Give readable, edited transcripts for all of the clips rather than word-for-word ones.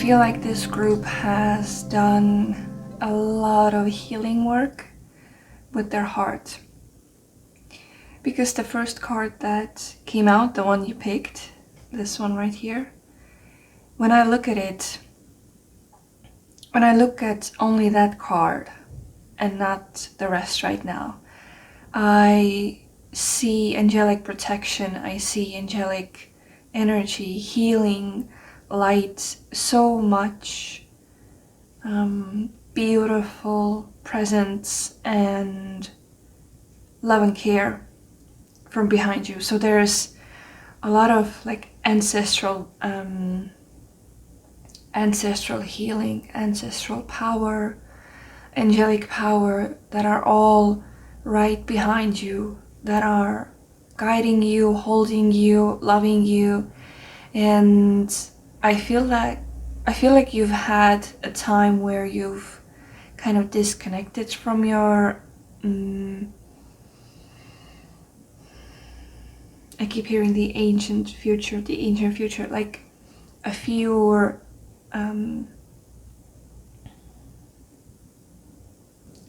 feel like this group has done a lot of healing work with their heart. Because the first card that came out, the one you picked, this one right here, when I look at it, when I look at only that card and not the rest right now, I see angelic protection, I see angelic energy, healing, light, so much beautiful presence and love and care from behind you. So there's a lot of like ancestral healing, ancestral power, angelic power that are all right behind you, that are guiding you, holding you, loving you. And I feel like you've had a time where you've kind of disconnected from your I keep hearing the ancient future, like a few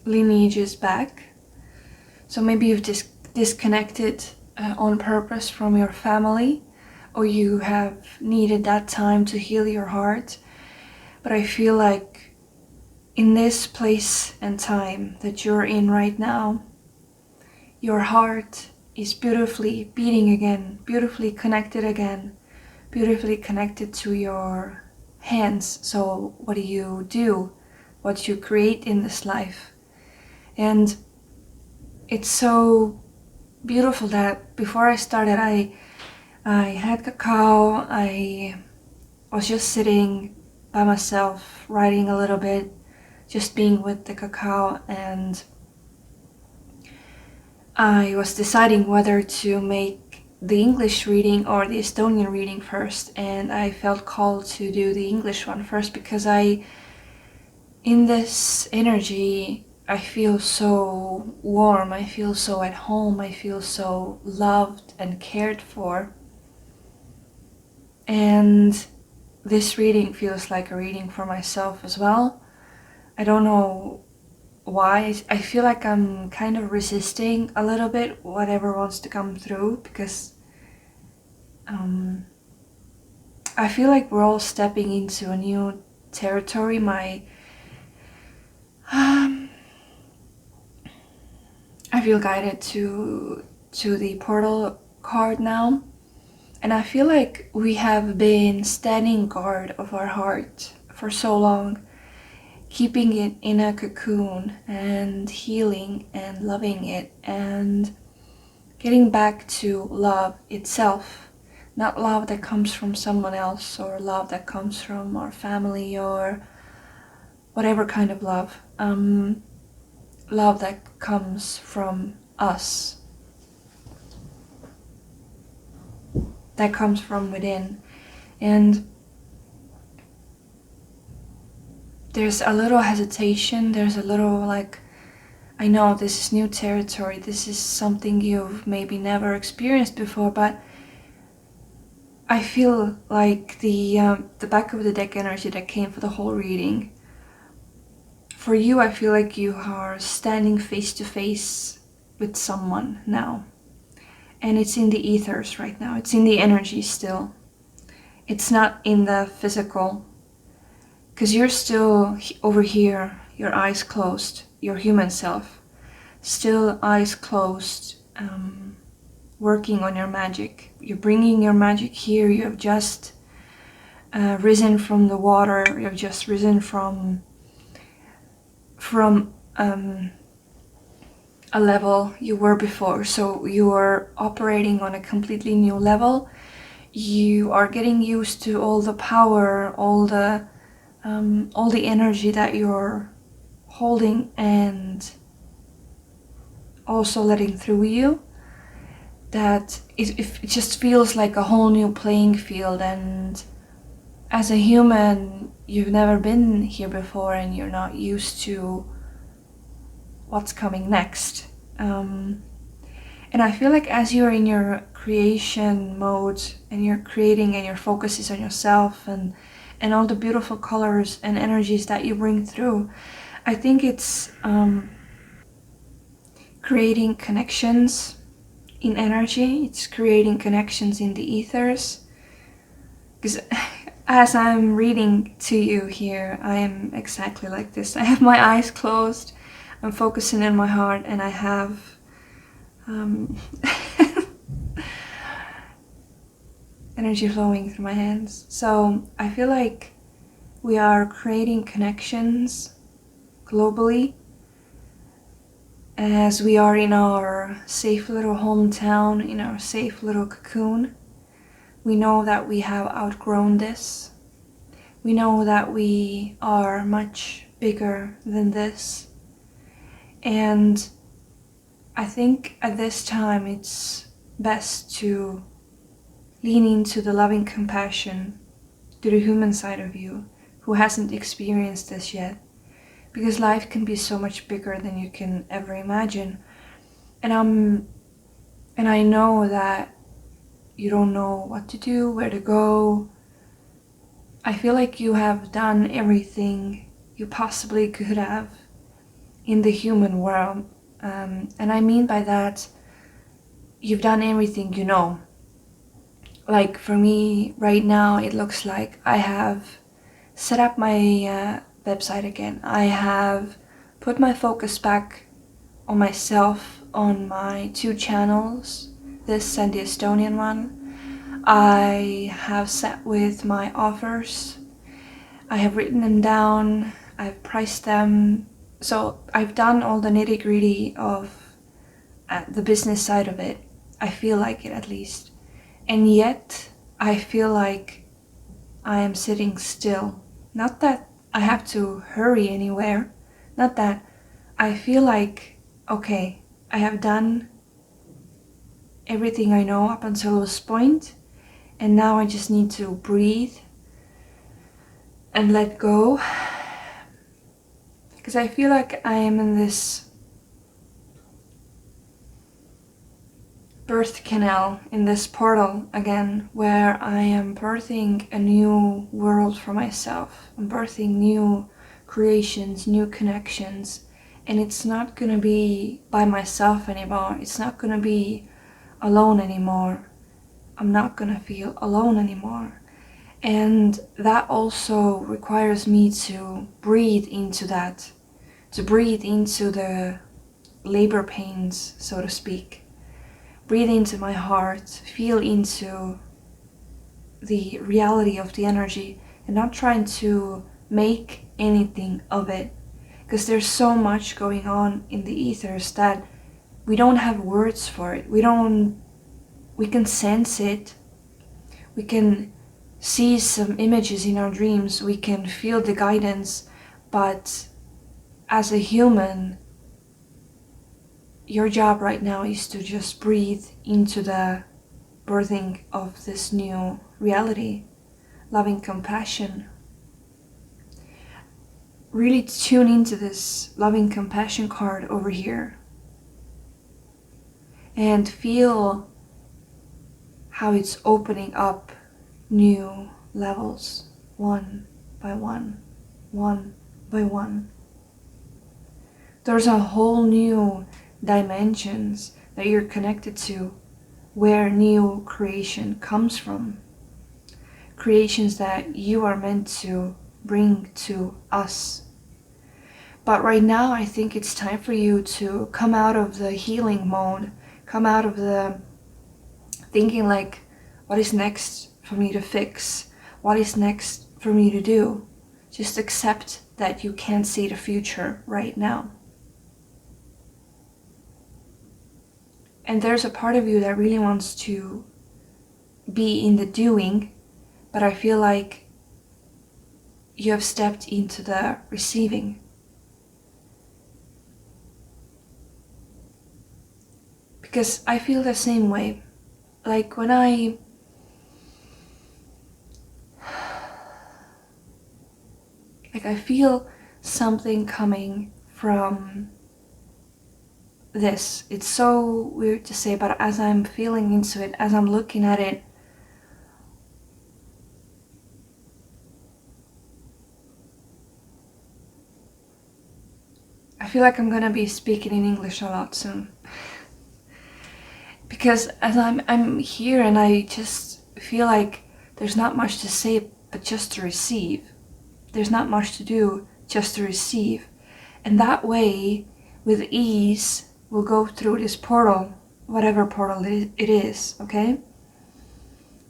lineages back. So maybe you've disconnected on purpose from your family, or you have needed that time to heal your heart. But I feel like in this place and time that you're in right now, your heart is beautifully beating again, beautifully connected again, beautifully connected to your hands. So what do? What you create in this life. And it's so beautiful that before I started, I had cacao. I was just sitting by myself, writing a little bit, just being with the cacao, and I was deciding whether to make the English reading or the Estonian reading first, and I felt called to do the English one first because in this energy, I feel so warm, I feel so at home, I feel so loved and cared for. And this reading feels like a reading for myself as well. I don't know why. I feel like I'm kind of resisting a little bit whatever wants to come through, because I feel like we're all stepping into a new territory. I feel guided to the portal card now, and I feel like we have been standing guard of our heart for so long, keeping it in a cocoon and healing and loving it and getting back to love itself, not love that comes from someone else or love that comes from our family or whatever kind of love. Love that comes from us, that comes from within. And there's a little hesitation, there's a little like, I know this is new territory, this is something you've maybe never experienced before, but I feel like the back of the deck energy that came for the whole reading, for you, I feel like you are standing face to face with someone now. And it's in the ethers right now. It's in the energy still. It's not in the physical. Because you're still over here, your eyes closed, your human self. Still eyes closed, working on your magic. You're bringing your magic here. You have just risen from the water. You have just risen from a level you were before. So you are operating on a completely new level. You are getting used to all the power, all the energy that you're holding and also letting through you. That it just feels like a whole new playing field, and as a human, you've never been here before and you're not used to what's coming next. And I feel like as you're in your creation mode and you're creating and your focus is on yourself and and all the beautiful colors and energies that you bring through. I think it's creating connections in energy. It's creating connections in the ethers. Because as I'm reading to you here, I am exactly like this. I have my eyes closed, I'm focusing in my heart, and I have energy flowing through my hands. So I feel like we are creating connections globally as we are in our safe little hometown, in our safe little cocoon. We know that we have outgrown this. We know that we are much bigger than this. And I think at this time it's best to lean into the loving compassion to the human side of you who hasn't experienced this yet. Because life can be so much bigger than you can ever imagine. And I know that you don't know what to do, where to go. I feel like you have done everything you possibly could have in the human world. And I mean by that, you've done everything you know. Like for me right now, it looks like I have set up my website again. I have put my focus back on myself, on my 2 channels, this and the Estonian one. I have sat with my offers. I have written them down. I've priced them. So I've done all the nitty-gritty of the business side of it. I feel like it, at least. And yet I feel like I am sitting still. Not that I have to hurry anywhere. Not that. I feel like, okay, I have done everything I know up until this point, and now I just need to breathe and let go. Because I feel like I am in this birth canal, in this portal again, where I am birthing a new world for myself. I'm birthing new creations, new connections, and it's not gonna be by myself anymore. It's not gonna be alone anymore. I'm not gonna feel alone anymore. And that also requires me to breathe into that, to breathe into the labor pains, so to speak. Breathe into my heart, feel into the reality of the energy, and not trying to make anything of it. Because there's so much going on in the ethers that we don't have words for it. We can sense it. We can see some images in our dreams. We can feel the guidance. But as a human, your job right now is to just breathe into the birthing of this new reality. Loving compassion. Really tune into this loving compassion card over here. And feel how it's opening up new levels, one by one, one by one. There's a whole new dimensions that you're connected to, where new creation comes from. Creations that you are meant to bring to us. But right now, I think it's time for you to come out of the healing mode, come out of the thinking like, what is next for me to fix? What is next for me to do? Just accept that you can't see the future right now. And there's a part of you that really wants to be in the doing, but I feel like you have stepped into the receiving. Because I feel the same way. Like when I feel something coming from this. It's so weird to say, but as I'm feeling into it, as I'm looking at it, I feel like I'm gonna be speaking in English a lot soon. Because as I'm here and I just feel like there's not much to say but just to receive. There's not much to do, just to receive. And that way, with ease, we'll go through this portal, whatever portal it is, okay?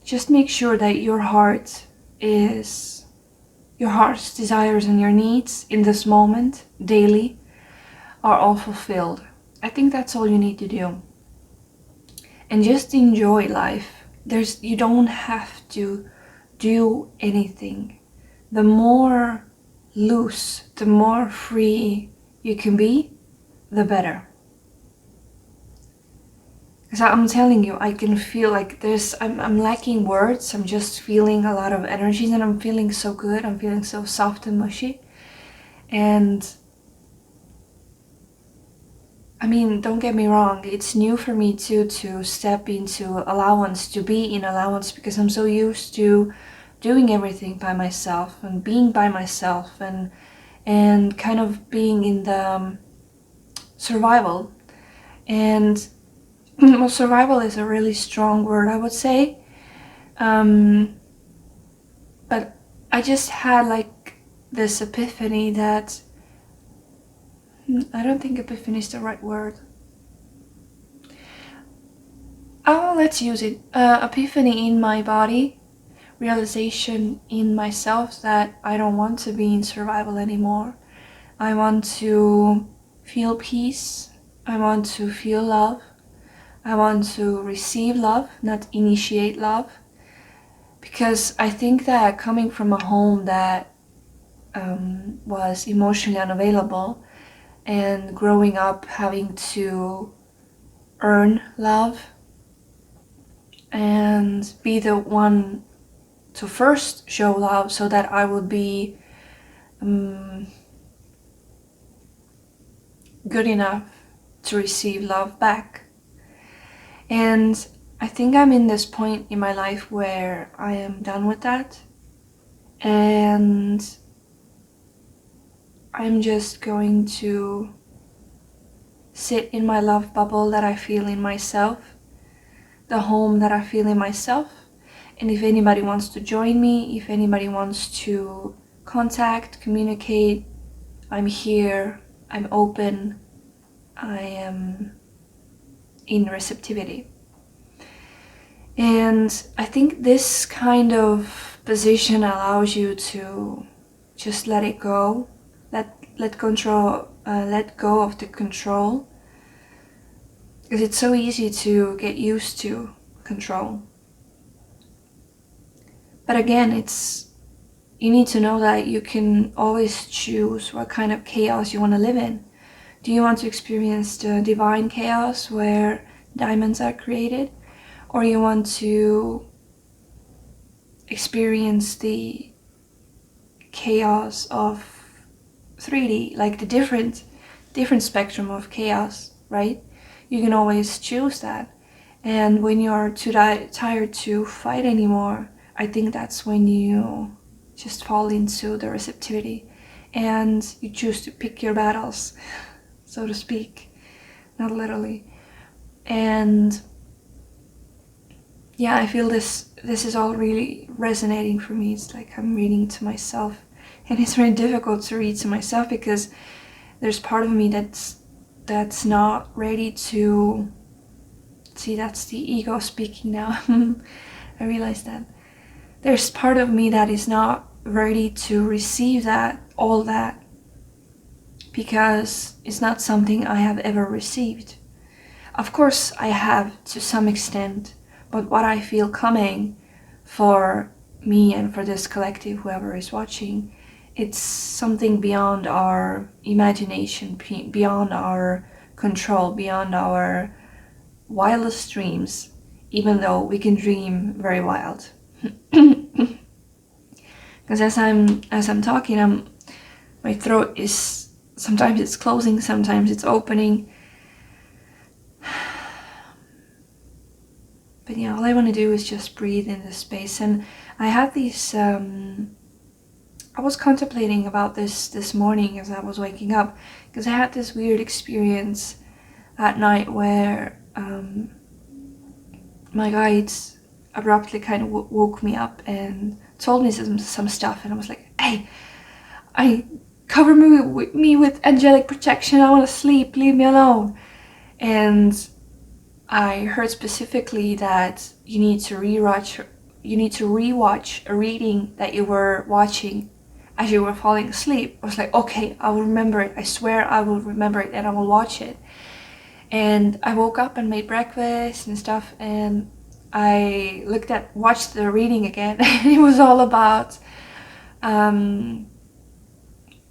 Just make sure that your heart's desires and your needs in this moment, daily, are all fulfilled. I think that's all you need to do. And just enjoy life. You don't have to do anything. The more loose, the more free you can be, the better. Because I'm telling you, I can feel like I'm lacking words. I'm just feeling a lot of energies and I'm feeling so good. I'm feeling so soft and mushy. And I mean, don't get me wrong, it's new for me too to step into allowance, to be in allowance, because I'm so used to doing everything by myself and being by myself and kind of being in the survival. And well, survival is a really strong word, I would say. But I just had like this epiphany that, I don't think epiphany is the right word. Oh, let's use it. Epiphany in my body, realization in myself that I don't want to be in survival anymore. I want to feel peace. I want to feel love. I want to receive love, not initiate love. Because I think that coming from a home that was emotionally unavailable and growing up having to earn love and be the one to first show love so that I would be good enough to receive love back. And I think I'm in this point in my life where I am done with that. And I'm just going to sit in my love bubble that I feel in myself, the home that I feel in myself. And if anybody wants to join me, if anybody wants to contact, communicate, I'm here, I'm open, I am in receptivity. And I think this kind of position allows you to just let it go, let go of the control, because it's so easy to get used to control. But again, you need to know that you can always choose what kind of chaos you want to live in. Do you want to experience the divine chaos where diamonds are created? Or you want to experience the chaos of 3D, like the different spectrum of chaos, right? You can always choose that. And when you're too tired to fight anymore, I think that's when you just fall into the receptivity and you choose to pick your battles, so to speak, not literally. And yeah, I feel this is all really resonating for me. It's like I'm reading to myself, and it's very difficult to read to myself because there's part of me that's not ready to see. That's the ego speaking now. I realize that there's part of me that is not ready to receive all that because it's not something I have ever received. Of course I have to some extent, but what I feel coming for me and for this collective, whoever is watching, it's something beyond our imagination, beyond our control, beyond our wildest dreams, even though we can dream very wild. Because as I'm talking, my throat is, sometimes it's closing, sometimes it's opening. But yeah, all I want to do is just breathe in this space. And I have these I was contemplating about this morning as I was waking up, because I had this weird experience at night where my guides abruptly kind of woke me up and told me some stuff, and I was like, hey, cover me with angelic protection, I want to sleep, leave me alone. And I heard specifically that you need to rewatch a reading that you were watching as you were falling asleep. I was like, okay, I will remember it, I swear I will remember it, and I will watch it. And I woke up and made breakfast and stuff, and I watched the reading again, and it was all about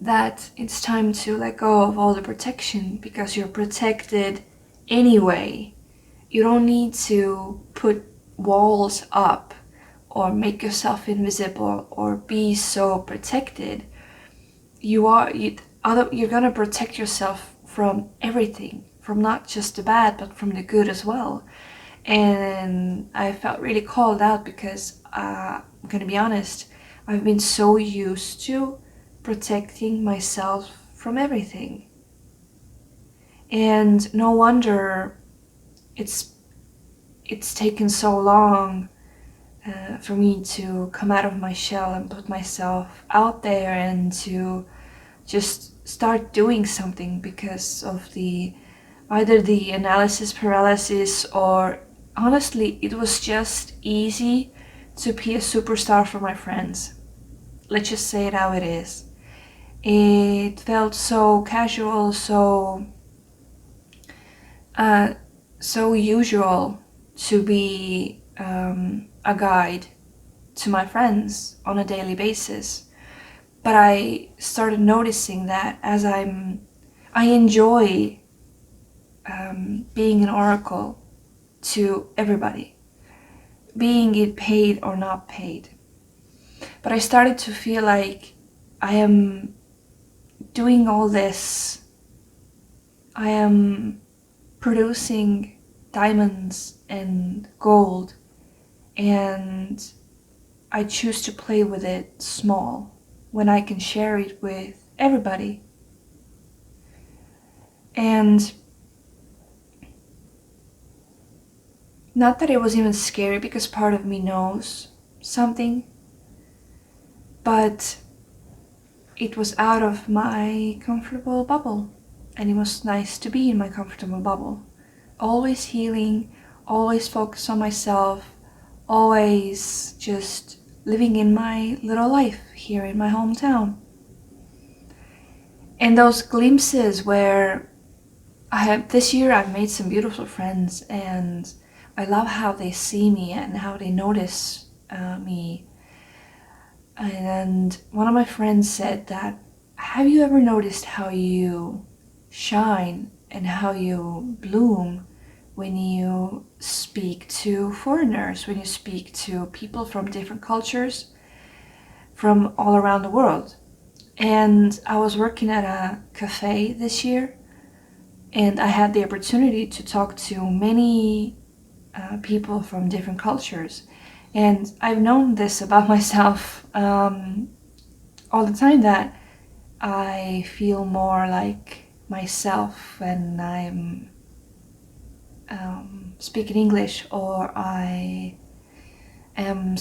that it's time to let go of all the protection, because you're protected anyway. You don't need to put walls up or make yourself invisible or be so protected. You're gonna protect yourself from everything, from not just the bad but from the good as well. And I felt really called out because I'm gonna be honest, I've been so used to protecting myself from everything, and no wonder it's taken so long for me to come out of my shell and put myself out there and to just start doing something, because of either the analysis paralysis, or honestly it was just easy to be a superstar for my friends. Let's just say it how it is. It felt so casual, so usual to be a guide to my friends on a daily basis. But I started noticing that as I enjoy being an oracle to everybody, being it paid or not paid. But I started to feel like I am doing all this, I am producing diamonds and gold, and I choose to play with it small when I can share it with everybody. And not that it was even scary, because part of me knows something, but it was out of my comfortable bubble, and it was nice to be in my comfortable bubble. Always healing, always focus on myself, always just living in my little life here in my hometown. And those glimpses where this year I've made some beautiful friends, and I love how they see me and how they notice me. And one of my friends said that, have you ever noticed how you shine and how you bloom when you speak to foreigners, when you speak to people from different cultures from all around the world? And I was working at a cafe this year, and I had the opportunity to talk to many people from different cultures. And I've known this about myself all the time, that I feel more like myself when I'm speaking English, or I am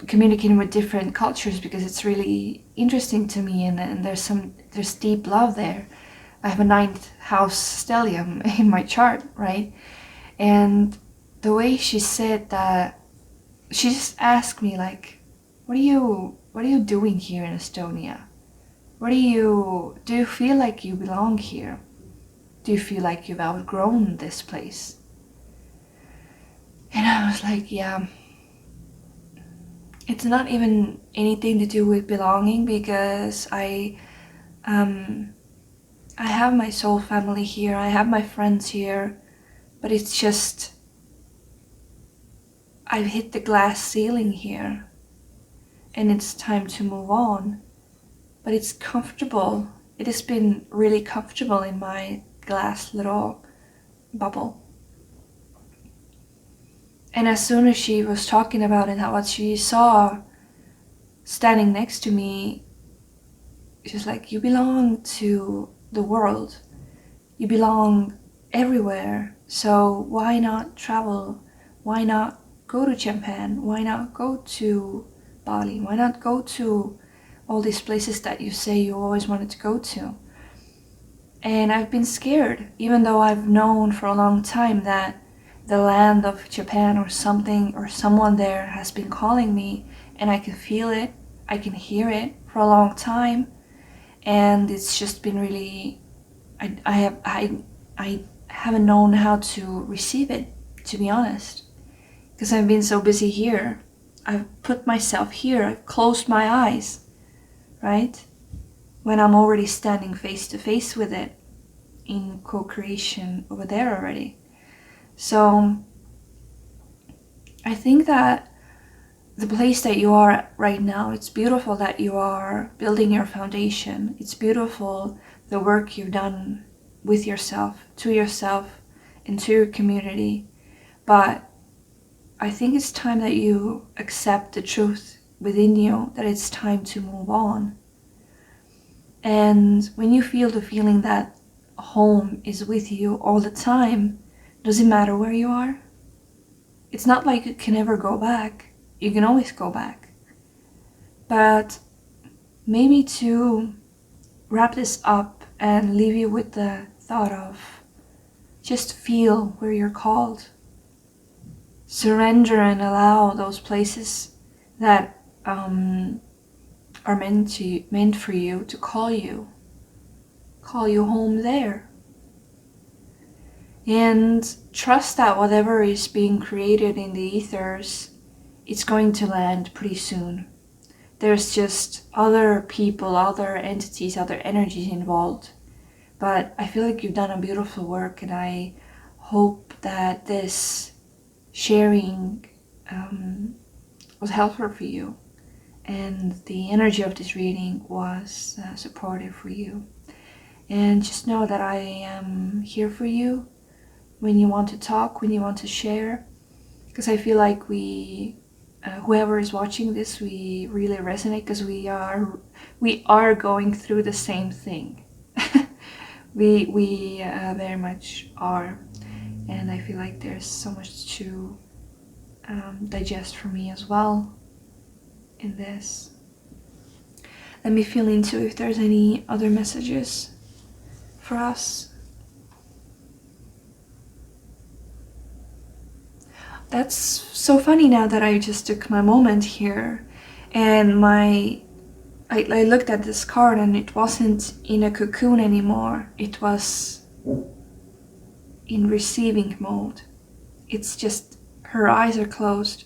communicating with different cultures, because it's really interesting to me, and there's deep love there. I have a 9th house stellium in my chart, right? And the way she said that, she just asked me like, what are you doing here in Estonia? Do you feel like you belong here? Do you feel like you've outgrown this place? And I was like, yeah, it's not even anything to do with belonging, because I have my soul family here, I have my friends here, but it's just, I've hit the glass ceiling here, and it's time to move on. But it's comfortable. It has been really comfortable in my glass little bubble. And as soon as she was talking about it, how what she saw standing next to me, just like, you belong to the world. You belong everywhere. So why not travel? Why not go to Japan? Why not go to Bali? Why not go to all these places that you say you always wanted to go to? And I've been scared, even though I've known for a long time that the land of Japan or something or someone there has been calling me, and I can feel it, I can hear it for a long time. And it's just been really, I haven't known how to receive it, to be honest, because I've been so busy here. I've put myself here, I've closed my eyes, right? When I'm already standing face to face with it in co-creation over there already. So I think that the place that you are at right now, it's beautiful that you are building your foundation. It's beautiful the work you've done with yourself, and to your community. But I think it's time that you accept the truth within you, that it's time to move on. And when you feel the feeling that home is with you all the time, doesn't matter where you are. It's not like you can ever go back. You can always go back. But maybe to wrap this up and leave you with the thought of just feel where you're called. Surrender and allow those places that are meant for you to call you home there. And trust that whatever is being created in the ethers, it's going to land pretty soon. There's just other people, other entities, other energies involved. But I feel like you've done a beautiful work, and I hope that this sharing was helpful for you, and the energy of this reading was supportive for you. And just know that I am here for you when you want to talk, when you want to share, because I feel like whoever is watching this, we really resonate, because we are going through the same thing. we very much are, and I feel like there's so much to digest for me as well in this. Let me feel into if there's any other messages for us. That's so funny now that I just took my moment here, and I looked at this card, and it wasn't in a cocoon anymore. It was in receiving mode. It's just her eyes are closed,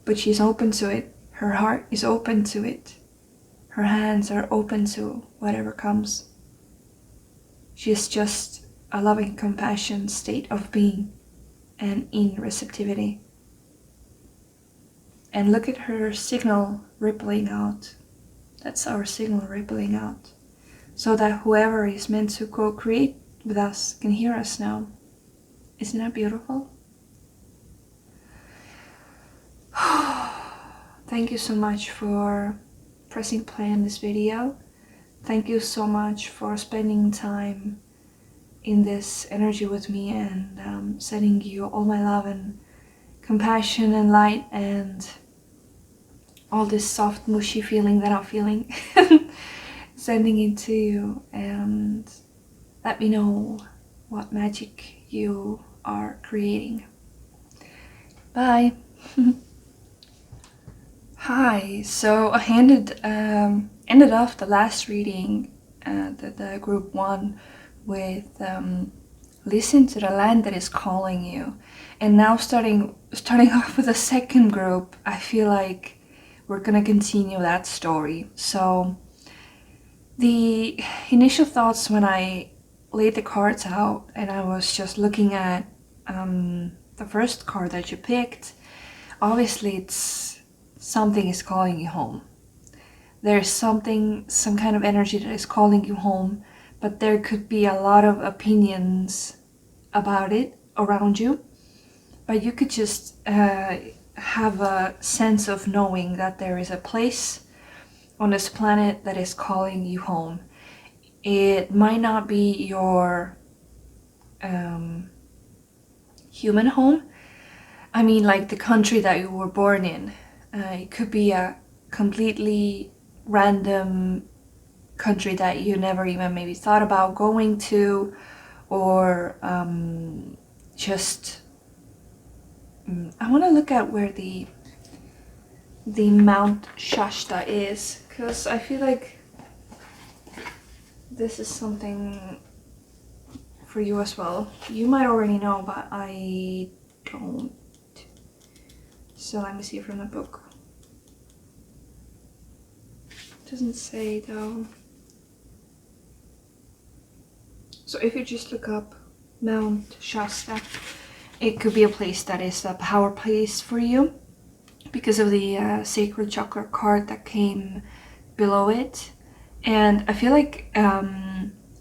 but she's open to it. Her heart is open to it. Her hands are open to whatever comes. She's just a loving compassion state of being and in receptivity. And look at her signal rippling out. That's our signal rippling out, so that whoever is meant to co-create with us can hear us now. Isn't that beautiful? Thank you so much for pressing play on this video. Thank you so much for spending time in this energy with me, and sending you all my love and compassion and light and all this soft mushy feeling that I'm feeling. Sending it to you, and let me know what magic you are creating. Bye. Hi, so I ended off the last reading, the group 1, with listen to the land that is calling you. And now starting off with the second group, I feel like we're gonna continue that story. So the initial thoughts when I laid the cards out and I was just looking at the first card that you picked, obviously it's something is calling you home. There's some kind of energy that is calling you home, but there could be a lot of opinions about it around you. But you could just have a sense of knowing that there is a place on this planet that is calling you home. It might not be your human home. I mean, like the country that you were born in. It could be a completely random country that you never even maybe thought about going to, or just I want to look at where the Mount Shasta is, because I feel like this is something for you as well. You might already know, but I don't. So let me see from the book. It doesn't say though. So if you just look up Mount Shasta, it could be a place that is a power place for you because of the sacred chakra card that came below it. And I feel like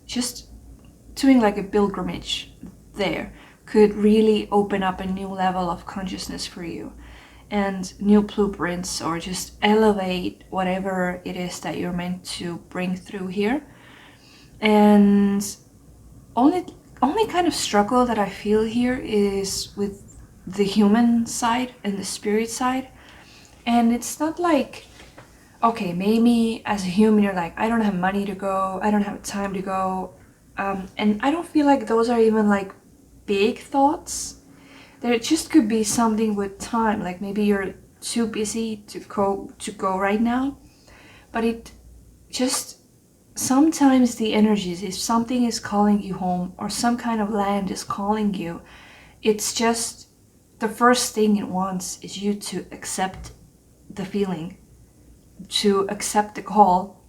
just doing like a pilgrimage there could really open up a new level of consciousness for you, and new blueprints, or just elevate whatever it is that you're meant to bring through here. And only kind of struggle that I feel here is with the human side and the spirit side. And it's not like, okay, maybe as a human you're like, I don't have money to go, I don't have time to go, and I don't feel like those are even like big thoughts. There just could be something with time, like maybe you're too busy to go right now. But it just, sometimes the energies, if something is calling you home or some kind of land is calling you, it's just the first thing it wants is you to accept the feeling, to accept the call,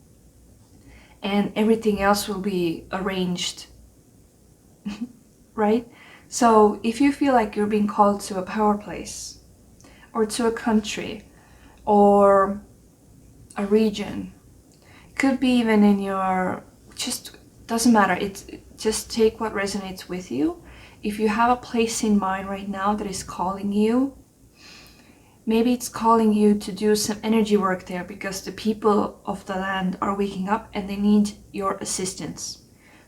and everything else will be arranged. Right? So if you feel like you're being called to a power place, or to a country, or a region, could be even in your, just doesn't matter, just take what resonates with you. If you have a place in mind right now that is calling you, maybe it's calling you to do some energy work there because the people of the land are waking up and they need your assistance.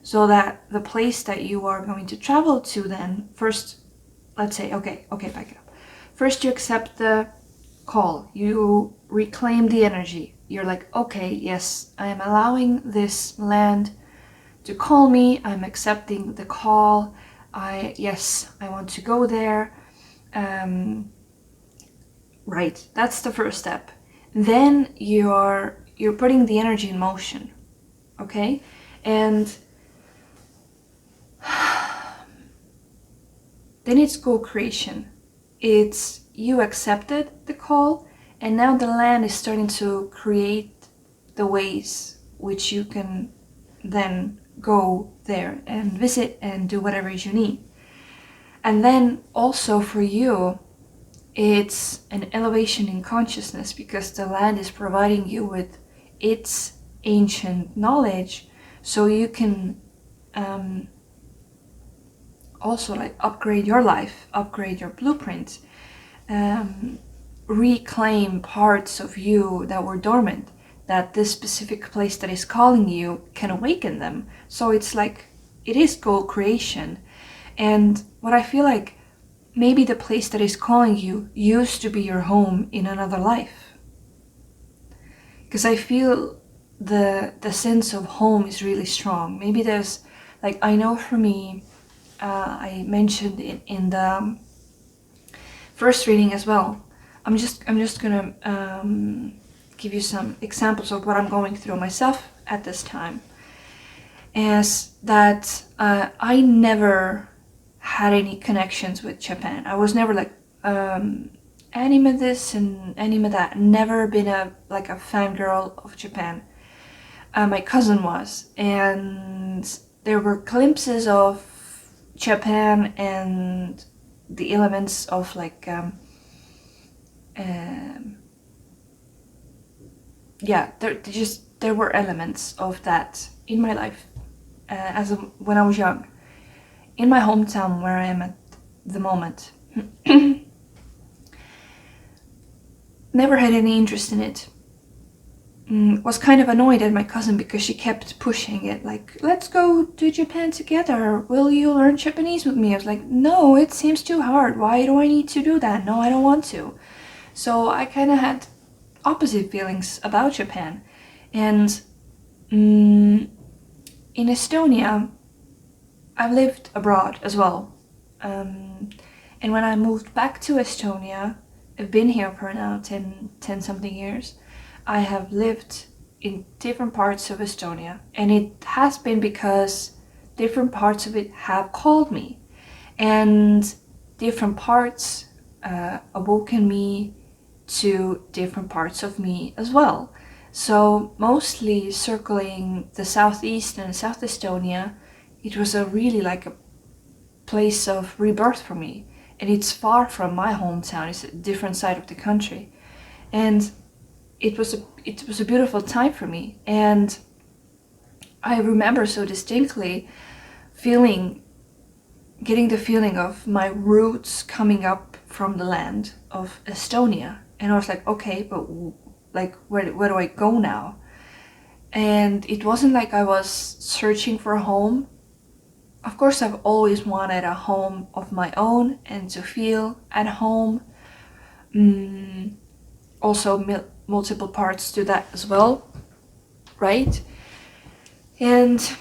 So that the place that you are going to travel to, then first, let's say, okay, back it up. First you accept the call, you reclaim the energy. You're like, okay, yes, I am allowing this land to call me, I'm accepting the call, yes, I want to go there. Right, that's the first step. Then you're putting the energy in motion, okay? And then it's co-creation. It's you accepted the call, and now the land is starting to create the ways which you can then go there and visit and do whatever you need. And then also for you, it's an elevation in consciousness because the land is providing you with its ancient knowledge, so you can also like upgrade your life, upgrade your blueprint, reclaim parts of you that were dormant, that this specific place that is calling you can awaken them. So it's like, it is co-creation. And what I feel like, maybe the place that is calling you used to be your home in another life. Because I feel the sense of home is really strong. Maybe there's, like, I know for me, I mentioned it in the first reading as well. I'm just gonna give you some examples of what I'm going through myself at this time. Is that I never had any connections with Japan. I was never like anime this and anime that. Never been a fangirl of Japan. My cousin was, and there were glimpses of Japan and the elements of like there were elements of that in my life when I was young, in my hometown where I am at the moment. Never had any interest in it. was kind of annoyed at my cousin because she kept pushing it, like, let's go to Japan together, will you learn Japanese with me? I was like, no, it seems too hard, why do I need to do that? No, I don't want to. So I kind of had opposite feelings about Japan. And in Estonia, I've lived abroad as well. And when I moved back to Estonia, I've been here for now 10 something years. I have lived in different parts of Estonia, and it has been because different parts of it have called me, and different parts awoken me to different parts of me as well. So mostly circling the southeast and South Estonia, it was a really like a place of rebirth for me. And it's far from my hometown, it's a different side of the country. And it was a beautiful time for me. And I remember so distinctly getting the feeling of my roots coming up from the land of Estonia. And I was like, okay, but like where do I go now? And it wasn't like I was searching for a home. Of course, I've always wanted a home of my own and to feel at home. Also, multiple parts to that as well, right? And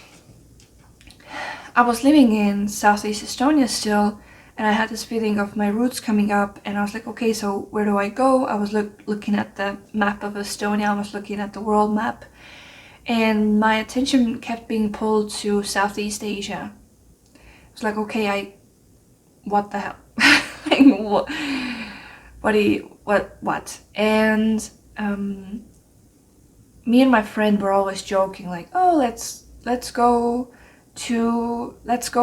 I was living in Southeast Estonia still, and I had this feeling of my roots coming up, and I was like, okay, so where do I go? I was looking at the map of Estonia, I was looking at the world map, and my attention kept being pulled to Southeast Asia. I was like, okay, what the hell? Like, what? And me and my friend were always joking, like, oh, let's go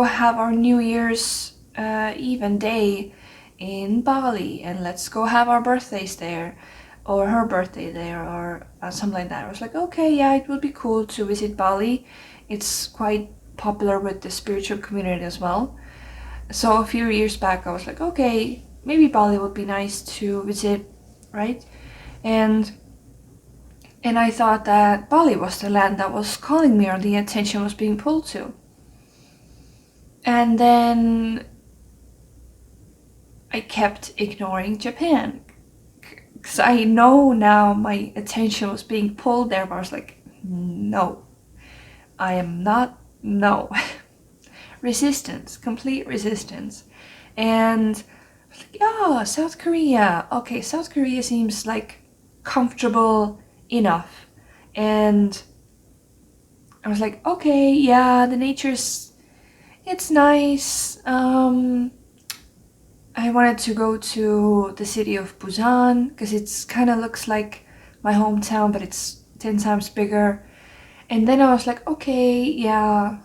have our New Year's Eve day in Bali, and let's go have our birthdays there, or her birthday there, or something like that. I was like, okay, yeah, it would be cool to visit Bali. It's quite popular with the spiritual community as well. So a few years back, I was like, okay, maybe Bali would be nice to visit, right? And I thought that Bali was the land that was calling me, or the attention was being pulled to. And then I kept ignoring Japan, because I know now my attention was being pulled there, but I was like, no, I am not, no. Resistance, complete resistance. And I was like, yeah, South Korea. Okay, South Korea seems like comfortable enough. And I was like, okay, yeah, the nature's, it's nice. I wanted to go to the city of Busan because it's kind of looks like my hometown, but it's 10 times bigger. And then I was like, okay, yeah,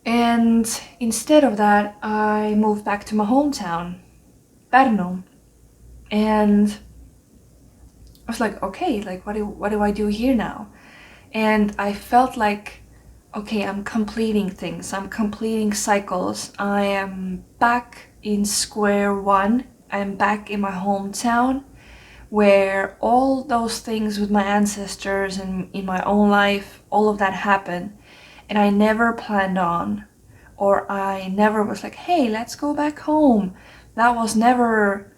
and instead of that, I moved back to my hometown, Pärnu. And I was like, okay, like what do I do here now? And I felt like, okay, I'm completing things, I'm completing cycles. I am back in square one. I'm back in my hometown, where all those things with my ancestors and in my own life, all of that happened. And I never planned on, or I never was like, hey, let's go back home. That was never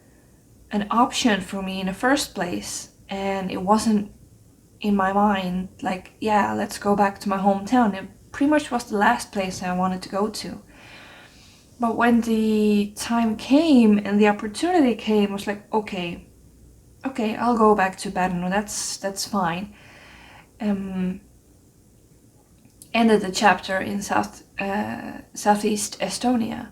an option for me in the first place. And it wasn't in my mind like, yeah, let's go back to my hometown. It pretty much was the last place I wanted to go to. But when the time came and the opportunity came, I was like, okay, I'll go back to Pärnu. That's fine. Ended the chapter in southeast Estonia,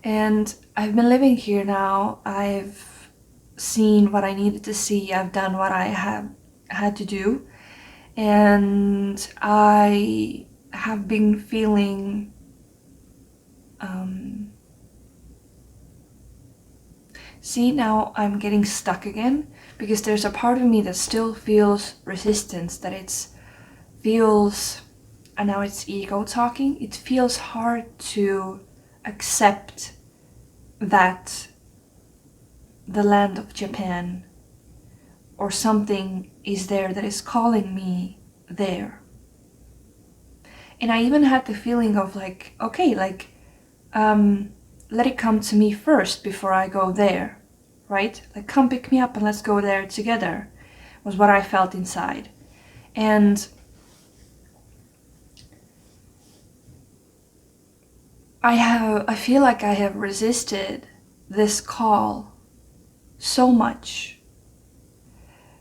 and I've been living here now. I've seen what I needed to see. I've done what I have had to do, and I have been feeling see, now I'm getting stuck again, because there's a part of me that still feels resistance, that it feels, and now it's ego talking, it feels hard to accept that the land of Japan or something is there that is calling me there. And I even had the feeling of like, okay, like, let it come to me first before I go there, right? Like, come pick me up and let's go there together, was what I felt inside. And I feel like I have resisted this call so much.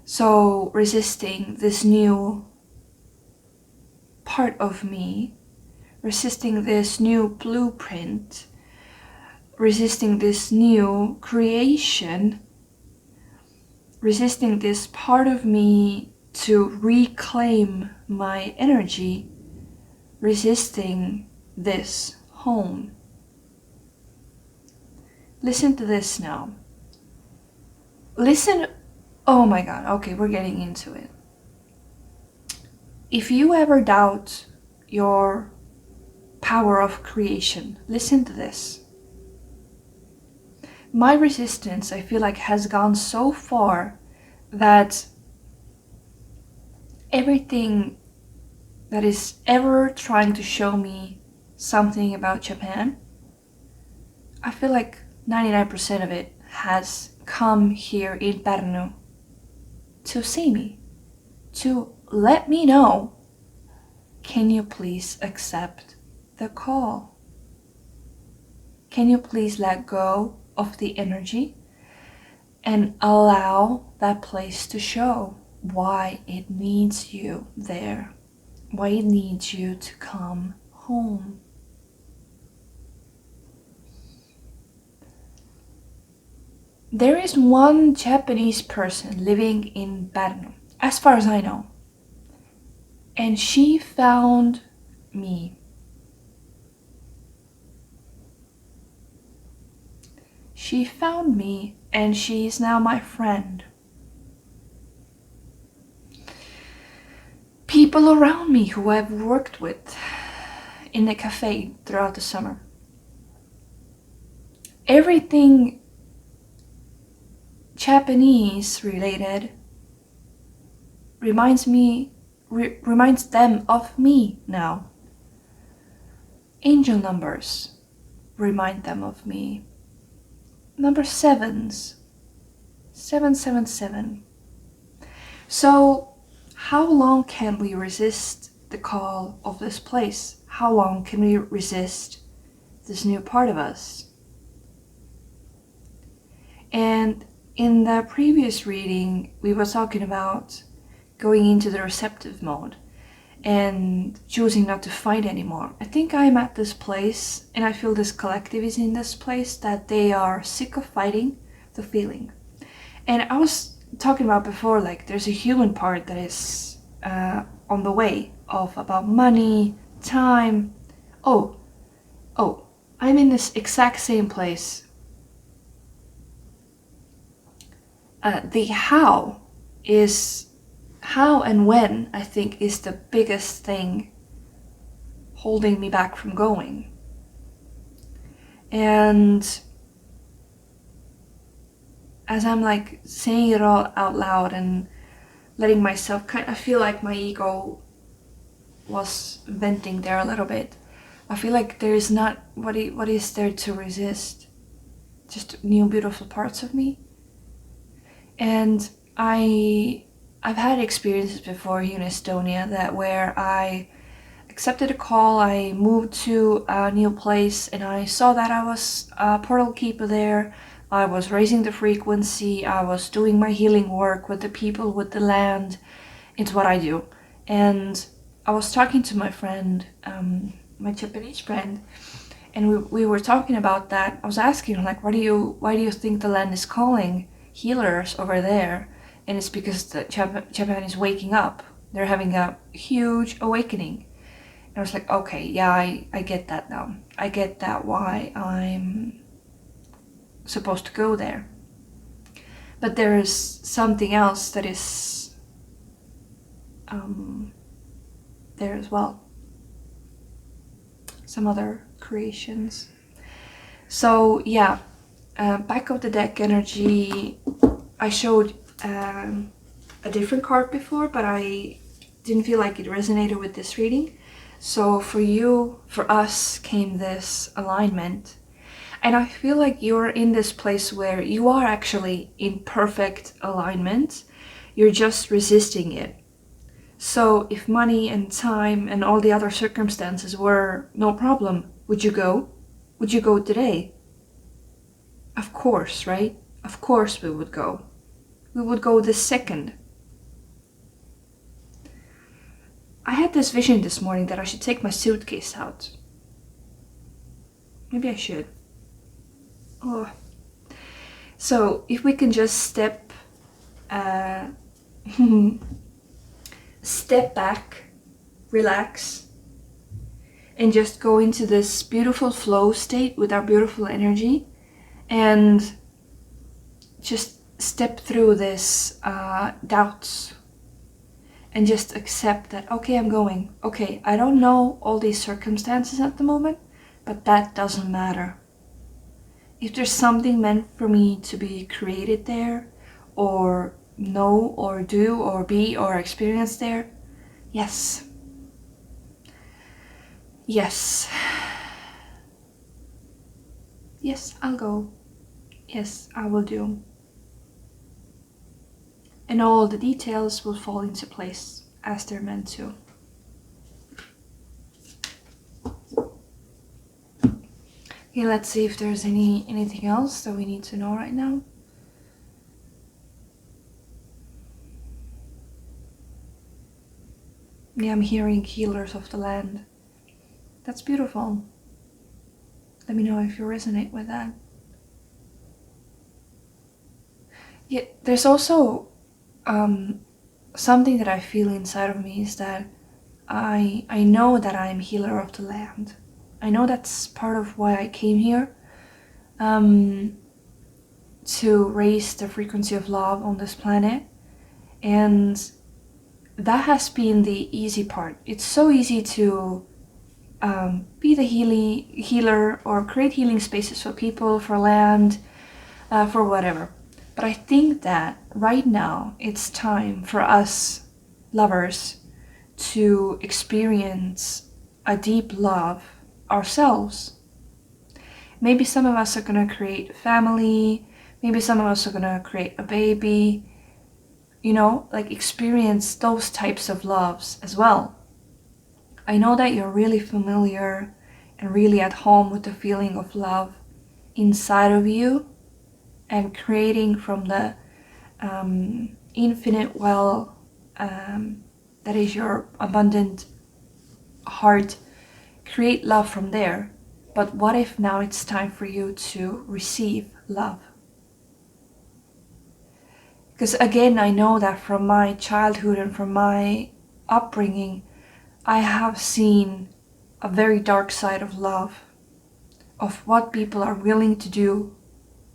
So resisting this new part of me, resisting this new blueprint, resisting this new creation, resisting this part of me to reclaim my energy, resisting this home. Listen to this now. Listen, oh my god, okay, we're getting into it. If you ever doubt your power of creation, listen to this. My resistance, I feel like, has gone so far that everything that is ever trying to show me something about Japan, I feel like 99% of it has come here in Pärnu to see me, to let me know, can you please accept the call? Can you please let go of the energy and allow that place to show why it needs you there, why it needs you to come home? There is one Japanese person living in Pärnu, as far as I know, and she found me. She found me, and she is now my friend. People around me who I've worked with in the cafe throughout the summer. Everything Japanese related reminds them of me now. Angel numbers remind them of me. Number 7s, 777. So how long can we resist the call of this place? How long can we resist this new part of us? And in the previous reading, we were talking about going into the receptive mode and choosing not to fight anymore. I think I'm at this place, and I feel this collective is in this place, that they are sick of fighting the feeling. And I was talking about before, like, there's a human part that is on the way of about money, time. Oh, I'm in this exact same place. The how and when, I think, is the biggest thing holding me back from going. And as I'm like saying it all out loud and letting myself I feel like my ego was venting there a little bit. I feel like there is not, what is there to resist? Just new beautiful parts of me. And I've had experiences before here in Estonia that where I accepted a call, I moved to a new place, and I saw that I was a portal keeper there. I was raising the frequency, I was doing my healing work with the people, with the land. It's what I do. And I was talking to my friend, my Japanese friend, and we were talking about that. I was asking her, like, why do you think the land is calling healers over there? And it's because Japan is waking up. They're having a huge awakening. And I was like, okay, yeah, I get that now. I get that why I'm supposed to go there. But there is something else that is there as well. Some other creations. So yeah, back of the deck energy, I showed a different card before, but I didn't feel like it resonated with this reading. So for us came this alignment. And I feel like you're in this place where you are actually in perfect alignment. You're just resisting it. So if money and time and all the other circumstances were no problem, would you go? Would you go today? Of course, right? Of course we would go. We would go this second. I had this vision this morning that I should take my suitcase out. Maybe I should. Oh. So if we can just step back, relax, and just go into this beautiful flow state with our beautiful energy, and just step through this doubts, and just accept that, okay, I'm going. Okay, I don't know all these circumstances at the moment, but that doesn't matter. If there's something meant for me to be created there, or know, or do, or be, or experience there, yes. Yes. Yes, I'll go. Yes, I will do. And all the details will fall into place as they're meant to. Okay, let's see if there's anything else that we need to know right now. Yeah, I'm hearing healers of the land. That's beautiful. Let me know if you resonate with that. Yeah, there's also something that I feel inside of me is that I know that I'm healer of the land. I know that's part of why I came here, to raise the frequency of love on this planet, and that has been the easy part. It's so easy to be the healer or create healing spaces for people, for land, for whatever. But I think that right now it's time for us lovers to experience a deep love ourselves. Maybe some of us are gonna create a family, maybe some of us are gonna create a baby, you know, like experience those types of loves as well. I know that you're really familiar and really at home with the feeling of love inside of you, and creating from the infinite well that is your abundant heart. Create love from there. But what if now it's time for you to receive love? Because again, I know that from my childhood and from my upbringing, I have seen a very dark side of love, of what people are willing to do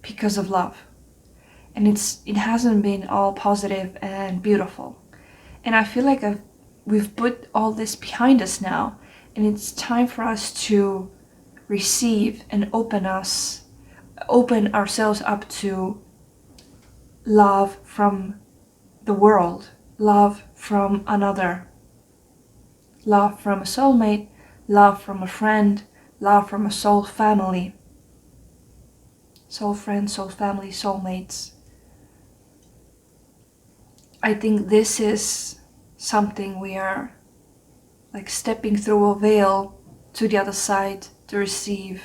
because of love. And it hasn't been all positive and beautiful. And I feel like we've put all this behind us now, and it's time for us to receive and open ourselves up to love from the world, love from another, love from a soulmate, love from a friend, love from a soul family. Soul friends, soul family, soulmates. I think this is something we are like stepping through a veil to the other side to receive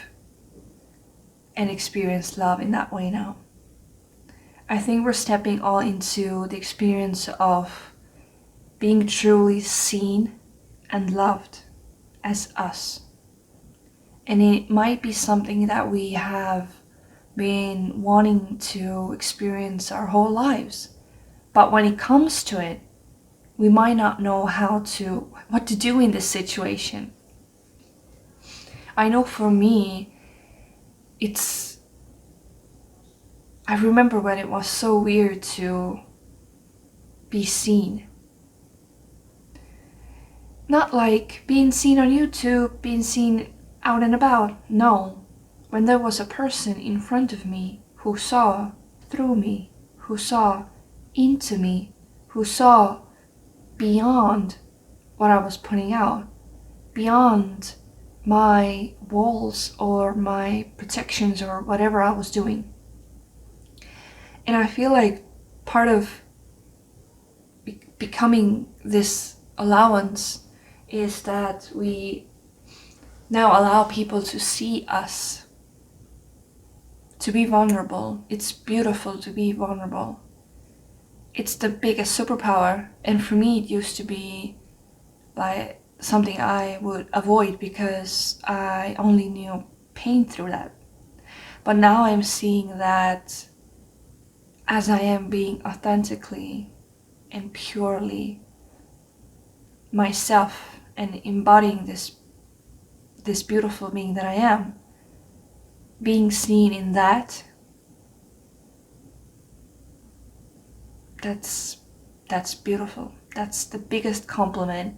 and experience love in that way now. I think we're stepping all into the experience of being truly seen and loved as us. And it might be something that we have been wanting to experience our whole lives. But when it comes to it, we might not know what to do in this situation. I know for me, I remember when it was so weird to be seen. Not like being seen on YouTube, being seen out and about. No. When there was a person in front of me who saw through me, who saw into me, who saw beyond what I was putting out, beyond my walls or my protections or whatever I was doing. And I feel like part of becoming this allowance is that we now allow people to see us, to be vulnerable. It's beautiful to be vulnerable. It's the biggest superpower, and for me it used to be like something I would avoid because I only knew pain through that. But now I'm seeing that as I am being authentically and purely myself and embodying this beautiful being that I am, being seen in that's beautiful. That's the biggest compliment,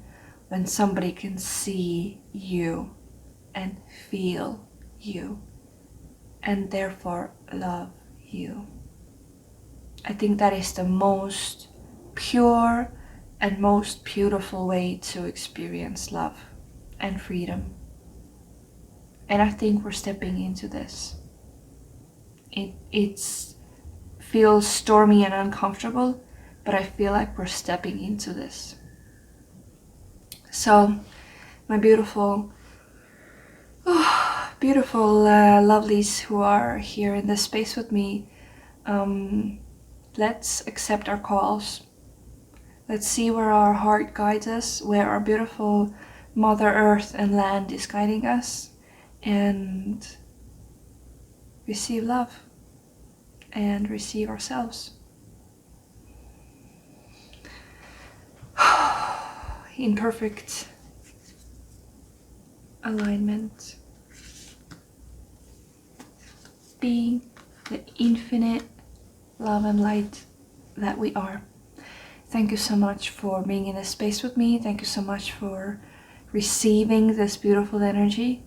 when somebody can see you and feel you and therefore love you. I think that is the most pure and most beautiful way to experience love and freedom. And I think we're stepping into this. It feels stormy and uncomfortable, but I feel like we're stepping into this. So, my beautiful lovelies who are here in this space with me, let's accept our calls. Let's see where our heart guides us, where our beautiful Mother Earth and land is guiding us, and receive love and receive ourselves. In perfect alignment, being the infinite love and light that we are. Thank you so much for being in this space with me. Thank you so much for receiving this beautiful energy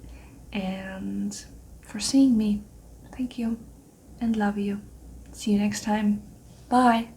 and for seeing me. Thank you and love you. See you next time. Bye.